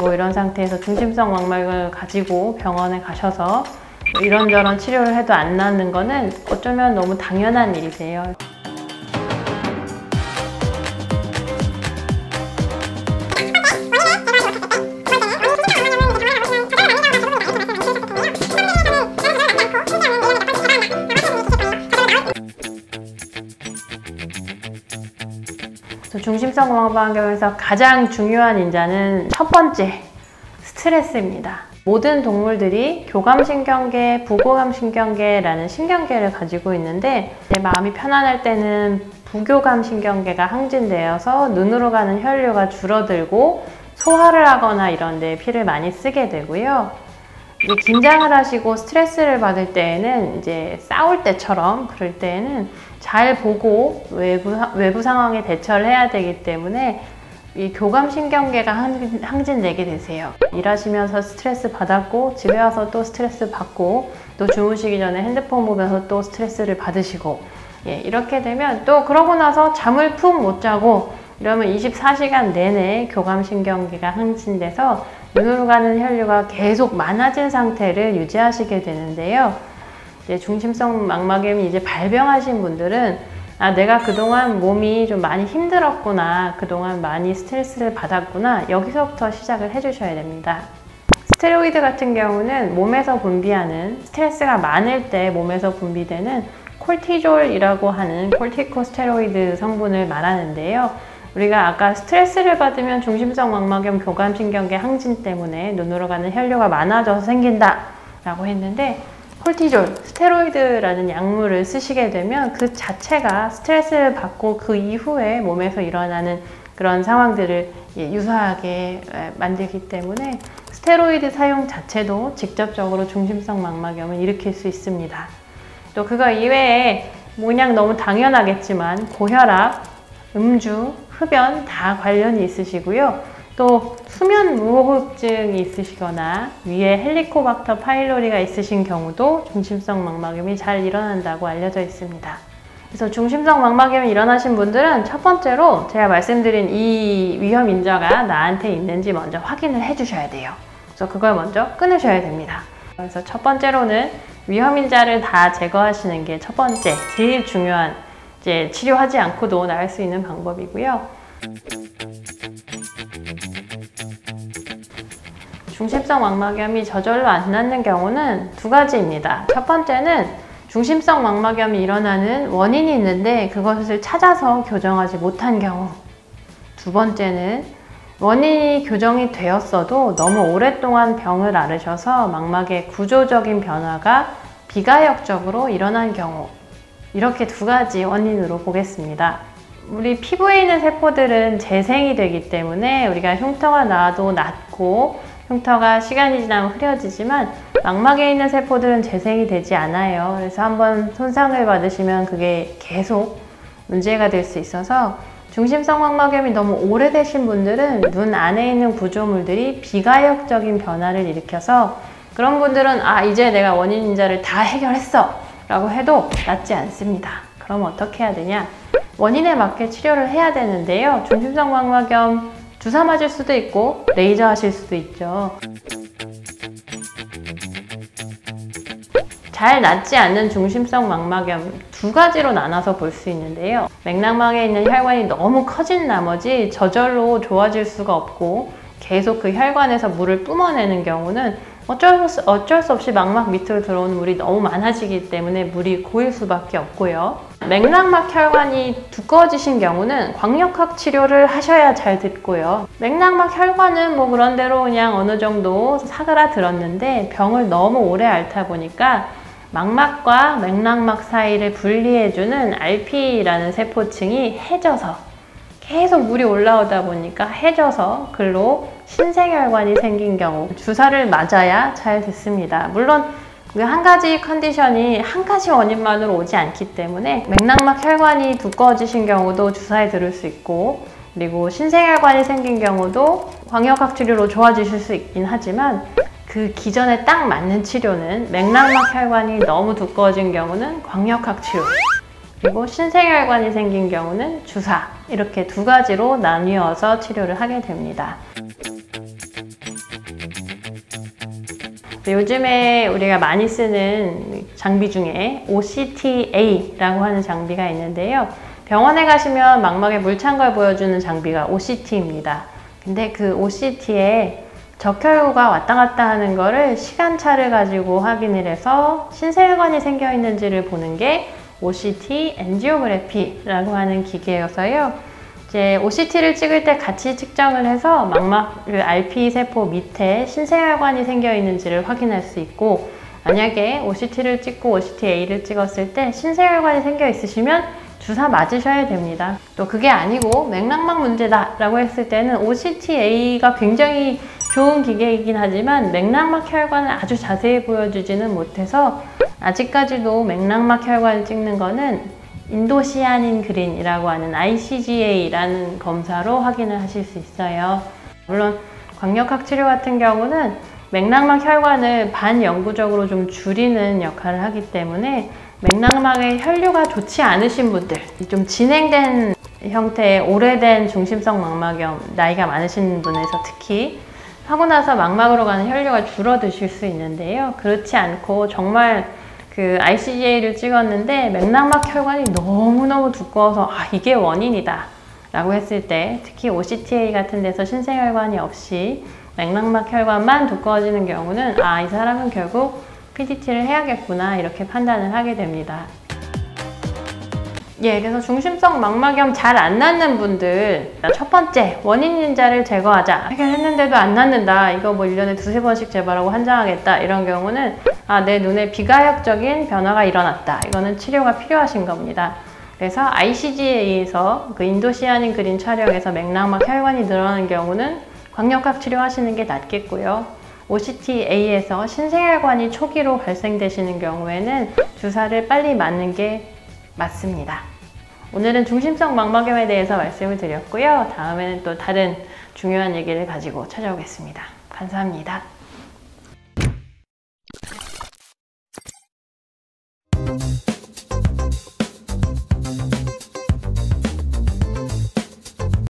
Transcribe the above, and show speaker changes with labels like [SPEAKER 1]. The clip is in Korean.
[SPEAKER 1] 뭐 이런 상태에서 중심성 망막을 가지고 병원에 가셔서 이런저런 치료를 해도 안 낫는 거는 어쩌면 너무 당연한 일이세요. 중심성 망막염에서 가장 중요한 인자는 첫 번째, 스트레스입니다. 모든 동물들이 교감신경계, 부교감신경계라는 신경계를 가지고 있는데 내 마음이 편안할 때는 부교감신경계가 항진되어서 눈으로 가는 혈류가 줄어들고 소화를 하거나 이런 데 피를 많이 쓰게 되고요. 이제 긴장을 하시고 스트레스를 받을 때에는 이제 싸울 때처럼 그럴 때에는 잘 보고 외부 상황에 대처를 해야 되기 때문에 이 교감신경계가 항진되게 되세요. 일하시면서 스트레스 받았고 집에 와서 또 스트레스 받고 또 주무시기 전에 핸드폰 보면서 또 스트레스를 받으시고 이렇게 되면 또 그러고 나서 잠을 푹 못 자고 이러면 24시간 내내 교감신경계가 항진돼서 눈으로 가는 혈류가 계속 많아진 상태를 유지하시게 되는데요. 이제 중심성 망막염이 이제 발병하신 분들은 내가 그동안 몸이 좀 많이 힘들었구나, 그동안 많이 스트레스를 받았구나, 여기서부터 시작을 해주셔야 됩니다. 스테로이드 같은 경우는 몸에서 분비하는, 스트레스가 많을 때 몸에서 분비되는 콜티졸이라고 하는 콜티코스테로이드 성분을 말하는데요. 우리가 아까 스트레스를 받으면 중심성 망막염 교감신경계 항진 때문에 눈으로 가는 혈류가 많아져서 생긴다 라고 했는데, 콜티졸, 스테로이드라는 약물을 쓰시게 되면 그 자체가 스트레스를 받고 그 이후에 몸에서 일어나는 그런 상황들을 유사하게 만들기 때문에 스테로이드 사용 자체도 직접적으로 중심성 망막염을 일으킬 수 있습니다. 또 그거 이외에 그냥 너무 당연하겠지만 고혈압, 음주, 흡연 다 관련이 있으시고요. 또 수면 무호흡증이 있으시거나 위에 헬리코박터 파일로리가 있으신 경우도 중심성 망막염이 잘 일어난다고 알려져 있습니다. 그래서 중심성 망막염이 일어나신 분들은 첫 번째로 제가 말씀드린 이 위험 인자가 나한테 있는지 먼저 확인을 해주셔야 돼요. 그래서 그걸 먼저 끊으셔야 됩니다. 그래서 첫 번째로는 위험 인자를 다 제거하시는 게 첫 번째, 제일 중요한 이제 치료하지 않고도 나을 수 있는 방법이고요. 중심성 망막염이 저절로 안 낫는 경우는 두 가지입니다. 첫 번째는 중심성 망막염이 일어나는 원인이 있는데 그것을 찾아서 교정하지 못한 경우. 두 번째는 원인이 교정이 되었어도 너무 오랫동안 병을 앓으셔서 망막의 구조적인 변화가 비가역적으로 일어난 경우. 이렇게 두 가지 원인으로 보겠습니다. 우리 피부에 있는 세포들은 재생이 되기 때문에 우리가 흉터가 나도 낫고 흉터가 시간이 지나면 흐려지지만 망막에 있는 세포들은 재생이 되지 않아요. 그래서 한번 손상을 받으시면 그게 계속 문제가 될 수 있어서 중심성 망막염이 너무 오래되신 분들은 눈 안에 있는 구조물들이 비가역적인 변화를 일으켜서 그런 분들은 이제 내가 원인 인자를 다 해결했어 라고 해도 낫지 않습니다. 그럼 어떻게 해야 되냐? 원인에 맞게 치료를 해야 되는데요. 중심성 망막염 주사 맞을 수도 있고 레이저 하실 수도 있죠. 잘 낫지 않는 중심성 망막염 두 가지로 나눠서 볼 수 있는데요. 맥락막에 있는 혈관이 너무 커진 나머지 저절로 좋아질 수가 없고 계속 그 혈관에서 물을 뿜어내는 경우는 어쩔 수 없이 망막 밑으로 들어오는 물이 너무 많아지기 때문에 물이 고일 수밖에 없고요. 맥락막 혈관이 두꺼워지신 경우는 광역학 치료를 하셔야 잘 듣고요. 맥락막 혈관은 뭐 그런대로 그냥 어느 정도 사그라들었는데 병을 너무 오래 앓다 보니까 망막과 맥락막 사이를 분리해주는 RP라는 세포층이 해져서 계속 물이 올라오다 보니까 해져서 글로 신생혈관이 생긴 경우 주사를 맞아야 잘 됐습니다. 물론 한 가지 컨디션이 한 가지 원인만으로 오지 않기 때문에 맥락막 혈관이 두꺼워지신 경우도 주사에 들을 수 있고 그리고 신생혈관이 생긴 경우도 광역학 치료로 좋아지실 수 있긴 하지만 그 기전에 딱 맞는 치료는 맥락막 혈관이 너무 두꺼워진 경우는 광역학 치료 그리고 신생혈관이 생긴 경우는 주사 이렇게 두 가지로 나뉘어서 치료를 하게 됩니다. 요즘에 우리가 많이 쓰는 장비 중에 OCTA라고 하는 장비가 있는데요. 병원에 가시면 망막에 물 찬 걸 보여주는 장비가 OCT입니다. 근데 그 OCT에 적혈구가 왔다 갔다 하는 거를 시간차를 가지고 확인을 해서 신세혈관이 생겨 있는지를 보는 게 OCT 엔지오그래피라고 하는 기계여서요. 이제 OCT를 찍을 때 같이 측정을 해서 망막을 RP 세포 밑에 신세혈관이 생겨 있는지를 확인할 수 있고, 만약에 OCT를 찍고 OCTA를 찍었을 때 신세혈관이 생겨 있으시면 주사 맞으셔야 됩니다. 또 그게 아니고 맥락막 문제다 라고 했을 때는 OCTA가 굉장히 좋은 기계이긴 하지만 맥락막 혈관을 아주 자세히 보여주지는 못해서 아직까지도 맥락막 혈관을 찍는 거는 인도시아닌 그린이라고 하는 ICGA라는 검사로 확인을 하실 수 있어요. 물론 광역학 치료 같은 경우는 맥락막 혈관을 반영구적으로 좀 줄이는 역할을 하기 때문에 맥락막의 혈류가 좋지 않으신 분들, 좀 진행된 형태의 오래된 중심성 망막염, 나이가 많으신 분에서 특히 하고 나서 망막으로 가는 혈류가 줄어드실 수 있는데요. 그렇지 않고 정말 그 ICGA를 찍었는데 맥락막 혈관이 너무너무 두꺼워서 이게 원인이다 라고 했을 때, 특히 OCTA 같은 데서 신생혈관이 없이 맥락막 혈관만 두꺼워지는 경우는 이 사람은 결국 PDT를 해야겠구나 이렇게 판단을 하게 됩니다. 그래서 중심성 망막염 잘 안 낫는 분들, 첫 번째 원인 인자를 제거하자. 해결했는데도 안 낫는다, 이거 뭐 1년에 두세 번씩 재발하고 환장하겠다, 이런 경우는 내 눈에 비가역적인 변화가 일어났다, 이거는 치료가 필요하신 겁니다. 그래서 ICGA에서 그 인도시아닌 그린 촬영에서 맥락막 혈관이 늘어나는 경우는 광역학 치료하시는 게 낫겠고요. OCTA에서 신생혈관이 초기로 발생되시는 경우에는 주사를 빨리 맞는 게 맞습니다. 오늘은 중심성 망막염에 대해서 말씀을 드렸고요. 다음에는 또 다른 중요한 얘기를 가지고 찾아오겠습니다. 감사합니다.